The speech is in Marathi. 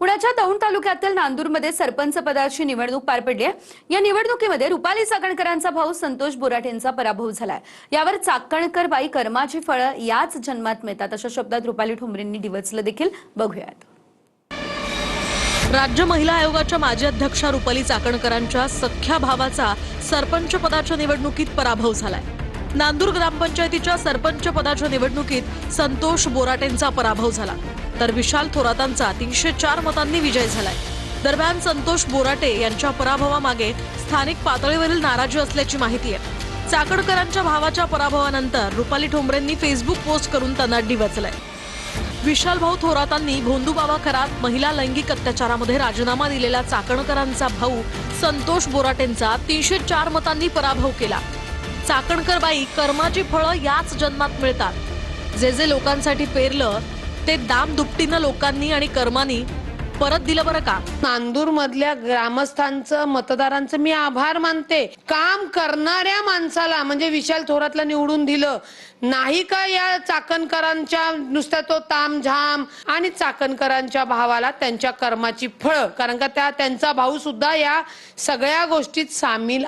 पुण्याच्या दौंड तालुक्यातील नांदूरमध्ये सरपंच पदाची निवडणूक पार पडली आहे। या निवडणुकीमध्ये रुपाली चाकणकरांचा भाऊ संतोष बोराटेंचा पराभव झालाय। यावर चाकणकर बाई कर्माची फळं याच जन्मात मिळतात अशा शब्दात रुपाली ठोंबरेंनी डिवचलं देखील। बघूयात। राज्य महिला आयोगाच्या माजी अध्यक्षा रुपाली चाकणकरांच्या सख्या भावाचा सरपंच पदाच्या निवडणुकीत पराभव झालाय। नांदूर ग्रामपंचायतीच्या सरपंच पदाच्या निवडणुकीत संतोष बोराटेंचा पराभव झाला, तर विशाल थोरातांचा 304 मतांनी विजय झालाय। दरम्यान संतोष बोराटे यांच्या पराभवामागे स्थानिक पातळीवरील नाराजी असल्याची माहिती आहे। चाकणकरांच्या भावाच्या पराभवानंतर रुपाली ठोंबरेंनी फेसबुक पोस्ट करून त्यांना डिवचलंय। विशाल भाऊ थोरातांनी भोंदूबाबा खरात महिला लैंगिक अत्याचारामध्ये राजीनामा दिलेला चाकणकरांचा भाऊ संतोष बोराटेंचा 304 मतांनी पराभव केला। चाकणकर बाई कर्माची फळं याच जन्मात मिळतात। जे जे लोकांसाठी पेरलं ते दाम दुपटीनं लोकांनी आणि कर्मानी परत दिलं बरं का। नांदूर मधल्या ग्रामस्थांचं मतदारांचं मी आभार मानते। काम करणाऱ्या माणसाला म्हणजे विशाल थोरातला निवडून दिलं नाही का या चाकणकरांच्या नुसता तो तामझाम आणि चाकणकरांच्या भावाला त्यांच्या कर्माची फळं, कारण का त्यांचा भाऊ सुद्धा या सगळ्या गोष्टीत सामील